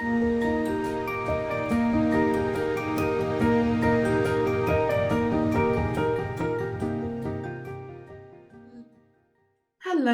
Hello,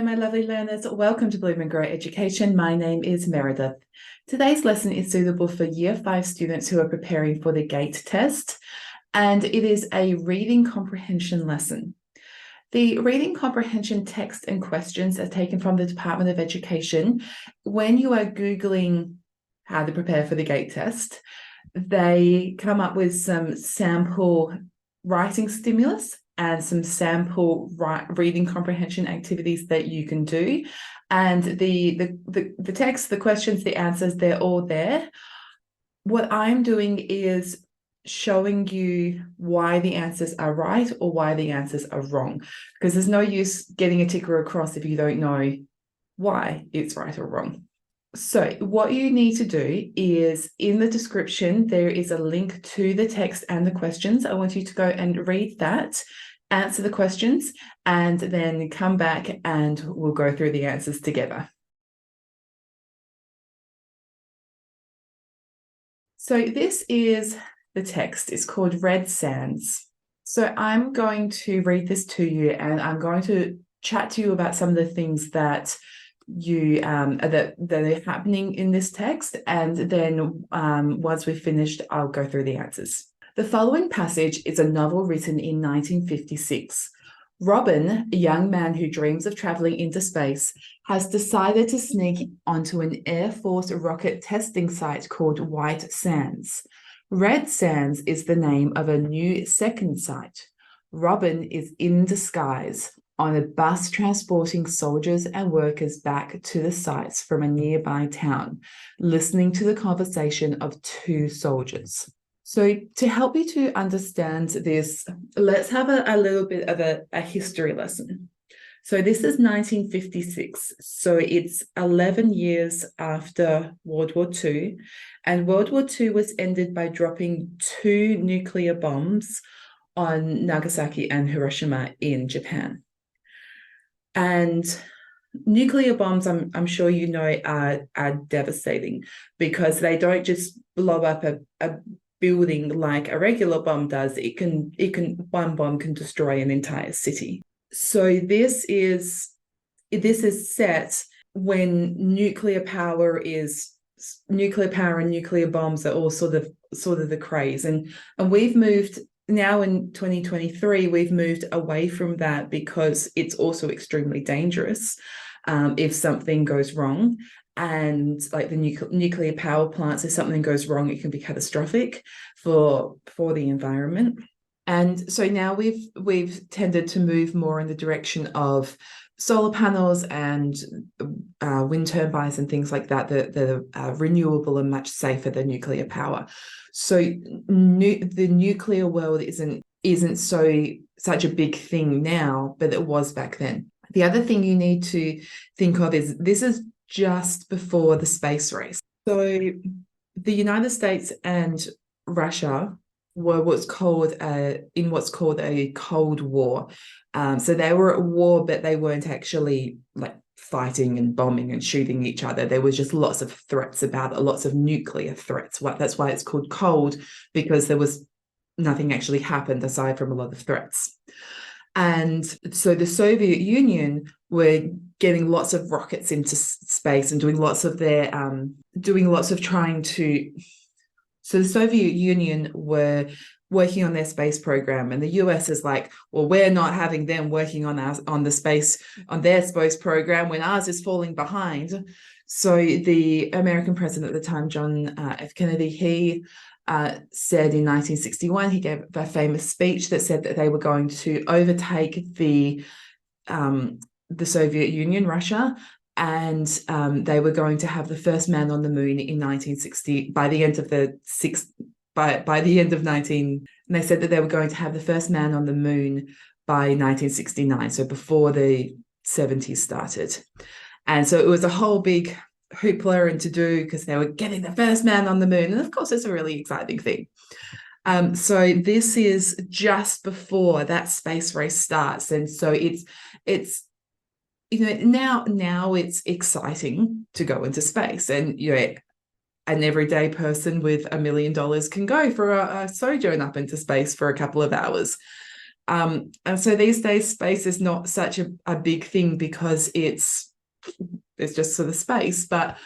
my lovely learners. Welcome to Bloom and Grow Education. My name is Meredith. Today's lesson is suitable for Year 5 students who are preparing for the GATE test, and it is a reading comprehension lesson. The reading comprehension text and questions are taken from the Department of Education. When you are Googling how to prepare for the GATE test, they come up with some sample writing stimulus and some sample reading comprehension activities that you can do. And the text, the questions, the answers, they're all there. What I'm doing is showing you why the answers are right or why the answers are wrong, because there's no use getting a ticker across if you don't know why it's right or wrong. So what you need to do is, in the description, there is a link to the text and the questions. I want you to go and read that, answer the questions, and then come back and we'll go through the answers together. So this is the text. It's called Red Sands. So I'm going to read this to you, and I'm going to chat to you about some of the things that that are happening in this text, and then once we've finished, I'll go through the answers. The following passage is a novel written in 1956. Robin, a young man who dreams of traveling into space, has decided to sneak onto an Air Force rocket testing site called White Sands. Red Sands is the name of a new second site. Robin is in disguise on a bus transporting soldiers and workers back to the sites from a nearby town, listening to the conversation of two soldiers. So to help you to understand this, let's have a little bit of a history lesson. So this is 1956, so it's 11 years after World War II, and World War II was ended by dropping 2 nuclear bombs on Nagasaki and Hiroshima in Japan. And nuclear bombs, I'm sure you know, are devastating, because they don't just blow up a building like a regular bomb does. One bomb can destroy an entire city. So this is set when nuclear power and nuclear bombs are all sort of the craze, and we've moved. Now in 2023, we've moved away from that because it's also extremely dangerous if something goes wrong. And like the nuclear power plants, if something goes wrong, it can be catastrophic for the environment. And so now we've tended to move more in the direction of solar panels and wind turbines and things like that that are renewable and much safer than nuclear power. So the nuclear world isn't such a big thing now, but it was back then. The other thing you need to think of is this is just before the space race. So the United States and Russia were what's called a Cold War. So they were at war, but they weren't actually like fighting and bombing and shooting each other. There was just lots of threats about it, lots of nuclear threats. That's why it's called cold, because there was nothing actually happened aside from a lot of threats. And so the Soviet Union were getting lots of rockets into space and doing lots of trying to. So the Soviet Union were working on their space program, and the US is like, well, we're not having them working on their space program when ours is falling behind. So the American president at the time, John F. Kennedy, he said in 1961, he gave a famous speech that said that they were going to overtake the Soviet Union, Russia, and they were going to have the first man on the moon in 1960. By the end of 19, and they said that they were going to have the first man on the moon by 1969, so before the 70s started. And so it was a whole big hoopla and to do, because they were getting the first man on the moon, and of course it's a really exciting thing. So this is just before that space race starts, and so it's now it's exciting to go into space, and an everyday person with $1 million can go for a sojourn up into space for a couple of hours. And so these days, space is not such a big thing because it's just sort of space. But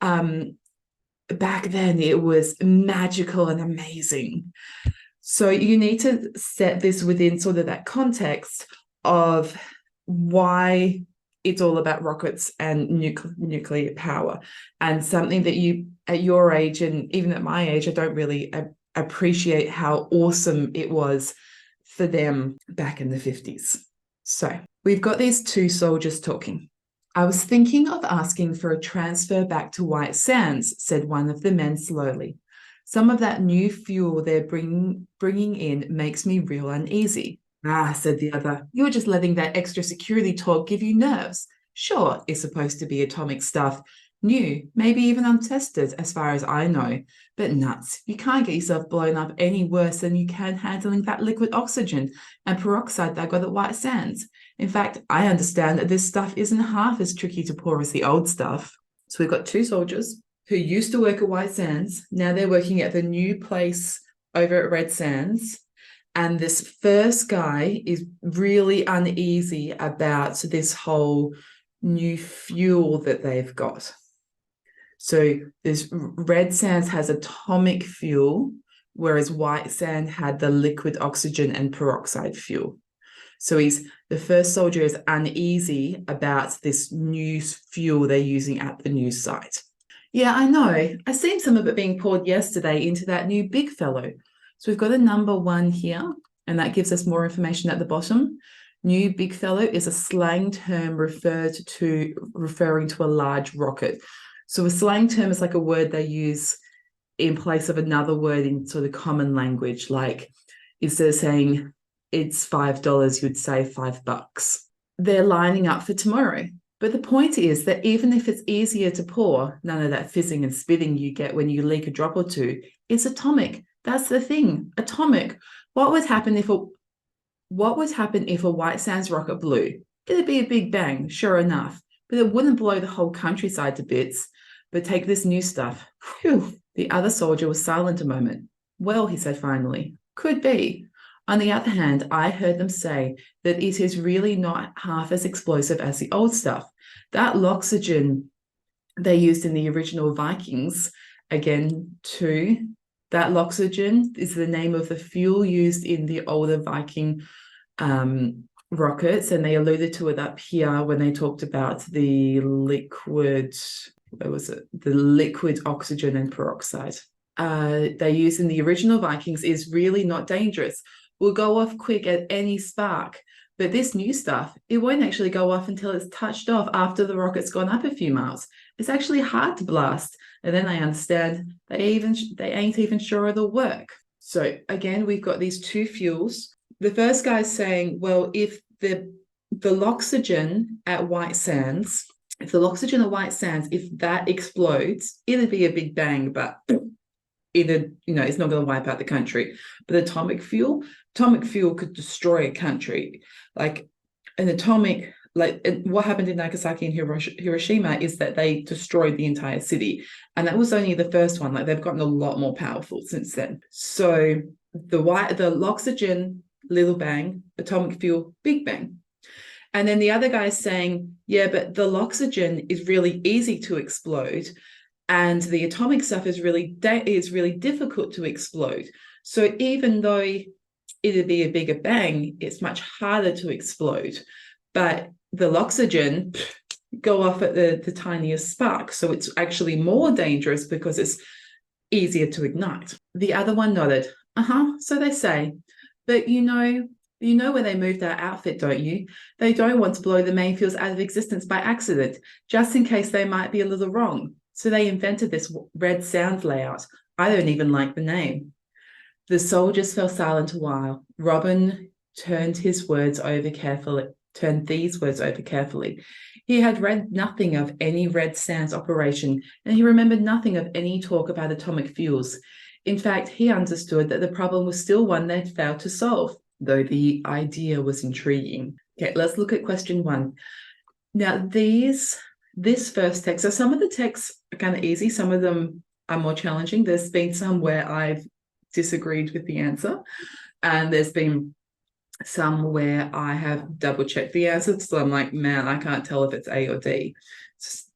back then, it was magical and amazing. So you need to set this within sort of that context of why it's all about rockets and nuclear power, and something that you, at your age and even at my age, I don't really appreciate how awesome it was for them back in the 50s. So we've got these two soldiers talking. I was thinking of asking for a transfer back to White Sands, said one of the men slowly. Some of that new fuel they're bringing in makes me real uneasy. Ah, said the other, you're just letting that extra security talk give you nerves. Sure, it's supposed to be atomic stuff, new, maybe even untested as far as I know, but nuts. You can't get yourself blown up any worse than you can handling that liquid oxygen and peroxide they got at White Sands. In fact, I understand that this stuff isn't half as tricky to pour as the old stuff. So we've got two soldiers who used to work at White Sands. Now they're working at the new place over at Red Sands. And this first guy is really uneasy about this whole new fuel that they've got. So this Red Sands has atomic fuel, whereas White Sand had the liquid oxygen and peroxide fuel. So the first soldier is uneasy about this new fuel they're using at the new site. Yeah, I know. I seen some of it being poured yesterday into that new big fellow. So we've got a number 1 here, and that gives us more information at the bottom. New big fellow is a slang term referring to a large rocket. So a slang term is like a word they use in place of another word in sort of common language. Like instead of saying it's $5, you'd say $5. They're lining up for tomorrow. But the point is that even if it's easier to pour, none of that fizzing and spitting you get when you leak a drop or two, it's atomic. That's the thing, atomic. What would happen if a White Sands rocket blew? It'd be a big bang, sure enough, but it wouldn't blow the whole countryside to bits. But take this new stuff. Whew. The other soldier was silent a moment. Well, he said finally, could be. On the other hand, I heard them say that it is really not half as explosive as the old stuff. That loxygen they used in the original Vikings, again, too, that loxygen is the name of the fuel used in the older Viking rockets, and they alluded to it up here when they talked about the liquid, where was it? The liquid oxygen and peroxide. They used in the original Vikings is really not dangerous. Will go off quick at any spark. But this new stuff, it won't actually go off until it's touched off after the rocket's gone up a few miles. It's actually hard to blast. And then I understand they ain't even sure it'll work. So again, we've got these two fuels. The first guy's saying, well, if the loxygen at White Sands, if that explodes, it'd be a big bang, but it's not going to wipe out the country. But atomic fuel could destroy a country. Like an atomic, what happened in Nagasaki and Hiroshima is that they destroyed the entire city. And that was only the first one. Like they've gotten a lot more powerful since then. So the loxygen, little bang, atomic fuel, big bang. And then the other guy's saying, yeah, but the loxygen is really easy to explode. And the atomic stuff is really difficult to explode. So even though it'd be a bigger bang, it's much harder to explode. But the loxygen go off at the tiniest spark. So it's actually more dangerous because it's easier to ignite. The other one nodded. So they say. But you know where they moved our outfit, don't you? They don't want to blow the main fuels out of existence by accident, just in case they might be a little wrong. So they invented this Red Sound layout. I don't even like the name. The soldiers fell silent a while. Robin turned these words over carefully. He had read nothing of any Red Sands operation, and he remembered nothing of any talk about atomic fuels. In fact, he understood that the problem was still one they'd failed to solve, though the idea was intriguing. Okay, let's look at question 1. Now, this first text, so some of the texts are kind of easy, some of them are more challenging. There's been some where I've disagreed with the answer, and there's been some where I have double checked the answer. So I'm like, man, I can't tell if it's A or D.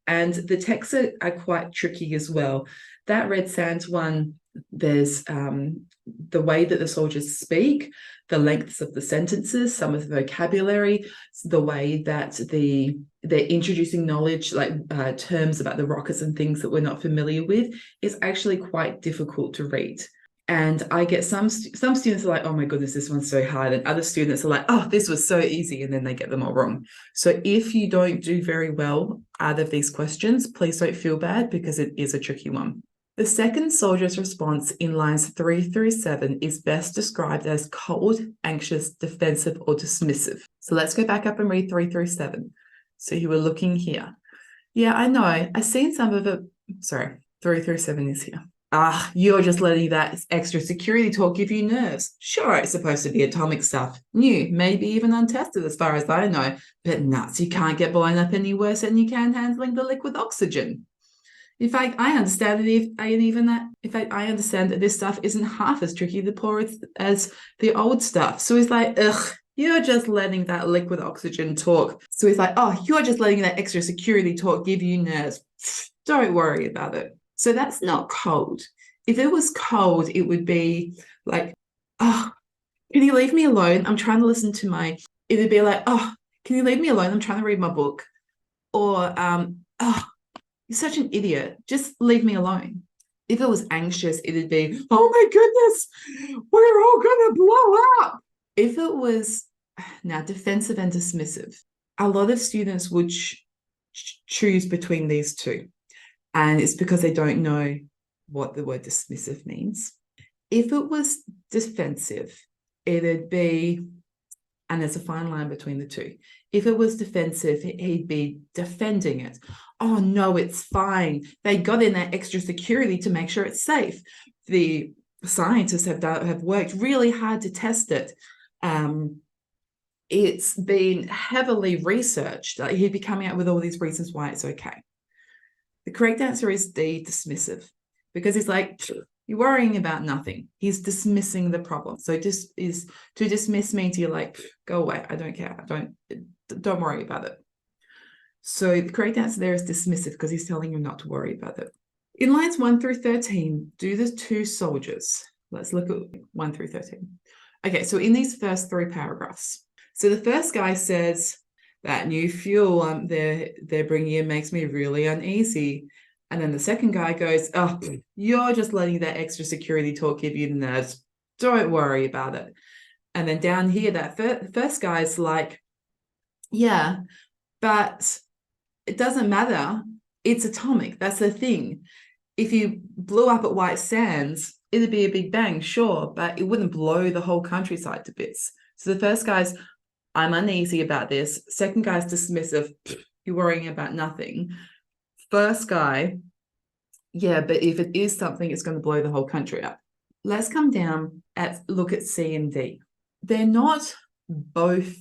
And the texts are quite tricky as well. That Red Sands one, there's the way that the soldiers speak, the lengths of the sentences, some of the vocabulary, the way that they're introducing knowledge, like terms about the rockets and things that we're not familiar with, is actually quite difficult to read. And I get some students are like, oh my goodness, this one's so hard. And other students are like, oh, this was so easy. And then they get them all wrong. So if you don't do very well out of these questions, please don't feel bad, because it is a tricky one. The second soldier's response in lines 3 through 7 is best described as cold, anxious, defensive, or dismissive. So let's go back up and read 3 through 7. So you were looking here. Yeah, I know. I've seen some of it. Sorry, 3 through 7 is here. You're just letting that extra security talk give you nerves. Sure, it's supposed to be atomic stuff. New, maybe even untested as far as I know. But nuts, you can't get blown up any worse than you can handling the liquid oxygen. In fact, I understand that this stuff isn't half as tricky to pour as the old stuff. So he's like, ugh, you're just letting that liquid oxygen talk. So he's like, oh, you're just letting that extra security talk give you nerves. Don't worry about it. So that's not cold. If it was cold, it would be like, oh, can you leave me alone? I'm trying to listen to it'd be like, oh, can you leave me alone? I'm trying to read my book. Or, oh, you're such an idiot. Just leave me alone. If it was anxious, it'd be, oh my goodness, we're all gonna blow up. If it was now defensive and dismissive, a lot of students would choose between these two. And it's because they don't know what the word dismissive means. If it was defensive, it'd be, and there's a fine line between the two. If it was defensive, he'd be defending it. Oh no, it's fine. They got in that extra security to make sure it's safe. The scientists have worked really hard to test it. It's been heavily researched. Like, he'd be coming out with all these reasons why it's okay. The correct answer is D, dismissive, because he's like, you're worrying about nothing. He's dismissing the problem. So to dismiss means you're like, go away. I don't care. Don't worry about it. So the correct answer there is dismissive, because he's telling you not to worry about it. In lines 1 through 13, do the two soldiers. Let's look at 1 through 13. Okay, so in these first 3 paragraphs, so the first guy says, that new fuel they're bringing in makes me really uneasy. And then the second guy goes, oh, you're just letting that extra security talk give you the nerves. Don't worry about it. And then down here, that first guy's like, yeah, but it doesn't matter. It's atomic. That's the thing. If you blew up at White Sands, it'd be a big bang, sure, but it wouldn't blow the whole countryside to bits. So the first guy's, I'm uneasy about this. Second guy's dismissive. You're worrying about nothing. First guy, yeah, but if it is something, it's going to blow the whole country up. Let's come down look at C and D. They're not both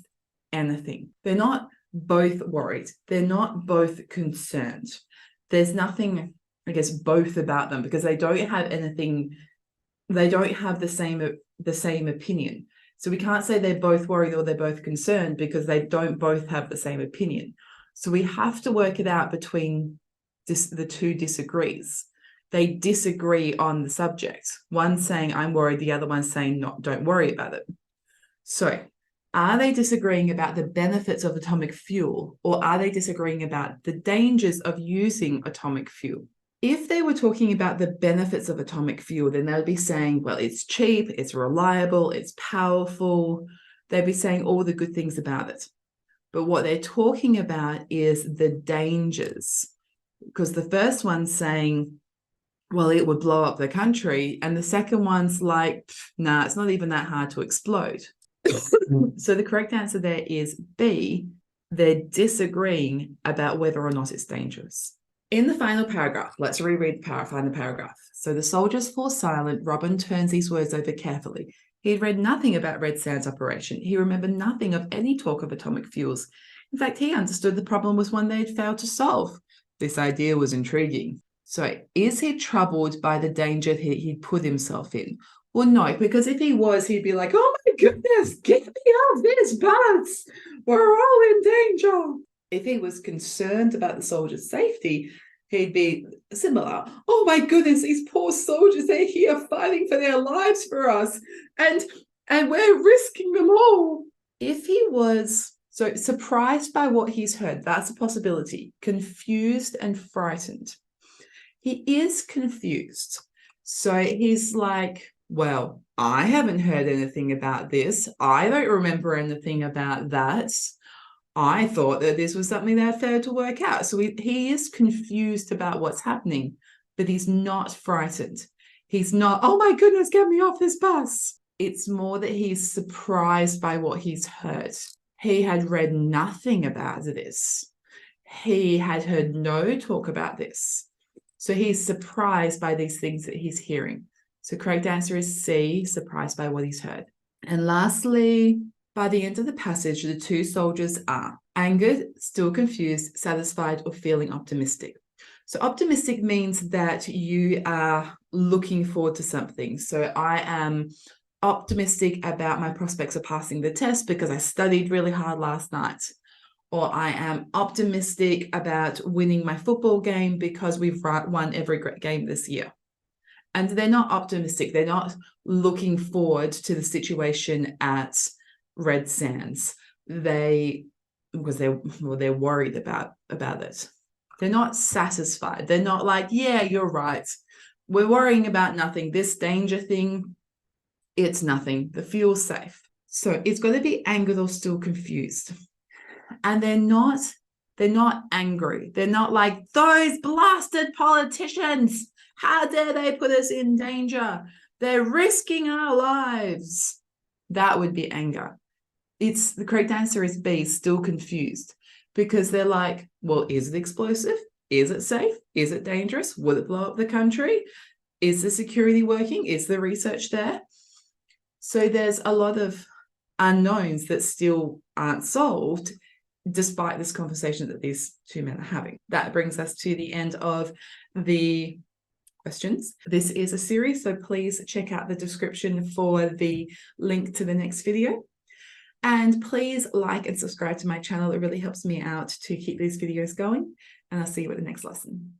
anything. They're not both worried. They're not both concerned. There's nothing, I guess, both about them, because they don't have anything. They don't have the same opinion. So we can't say they're both worried or they're both concerned, because they don't both have the same opinion. So we have to work it out between the two disagrees. They disagree on the subject. One's saying, I'm worried. The other one's saying, no, don't worry about it. So are they disagreeing about the benefits of atomic fuel, or are they disagreeing about the dangers of using atomic fuel? If they were talking about the benefits of atomic fuel, then they'd be saying, well, it's cheap, it's reliable, it's powerful. They'd be saying all the good things about it. But what they're talking about is the dangers, because the first one's saying, well, it would blow up the country. And the second one's like, nah, it's not even that hard to explode. So the correct answer there is B. They're disagreeing about whether or not it's dangerous. In the final paragraph, let's reread the final paragraph. So the soldiers fall silent. Robin turns these words over carefully. He had read nothing about Red Sands operation. He remembered nothing of any talk of atomic fuels. In fact, he understood the problem was one they had failed to solve. This idea was intriguing. So is he troubled by the danger he put himself in? Well, no, because if he was, he'd be like, oh my goodness, get me off this bus. We're all in danger. If he was concerned about the soldiers' safety, he'd be similar. Oh my goodness, these poor soldiers, they're here fighting for their lives for us. And we're risking them all. If he was so surprised by what he's heard, that's a possibility. Confused and frightened. He is confused. So he's like, well, I haven't heard anything about this. I don't remember anything about that. I thought that this was something that failed to work out. So he is confused about what's happening, but he's not frightened. He's not, oh my goodness, get me off this bus. It's more that he's surprised by what he's heard. He had read nothing about this. He had heard no talk about this. So he's surprised by these things that he's hearing. So correct answer is C, surprised by what he's heard. And lastly, by the end of the passage, the two soldiers are angered, still confused, satisfied, or feeling optimistic. So optimistic means that you are looking forward to something. So I am optimistic about my prospects of passing the test because I studied really hard last night. Or I am optimistic about winning my football game because we've won every game this year. And they're not optimistic. They're not looking forward to the situation at Red Sands. Because they're worried about it. They're not satisfied. They're not like, yeah, you're right. We're worrying about nothing. This danger thing, it's nothing. The fuel's safe. So it's got to be angered or still confused. And they're not angry. They're not like, those blasted politicians, how dare they put us in danger? They're risking our lives. That would be anger. The correct answer is B, still confused, because they're like, well, is it explosive? Is it safe? Is it dangerous? Will it blow up the country? Is the security working? Is the research there? So there's a lot of unknowns that still aren't solved, despite this conversation that these two men are having. That brings us to the end of the questions. This is a series, so please check out the description for the link to the next video. And please like and subscribe to my channel. It really helps me out to keep these videos going. And I'll see you at the next lesson.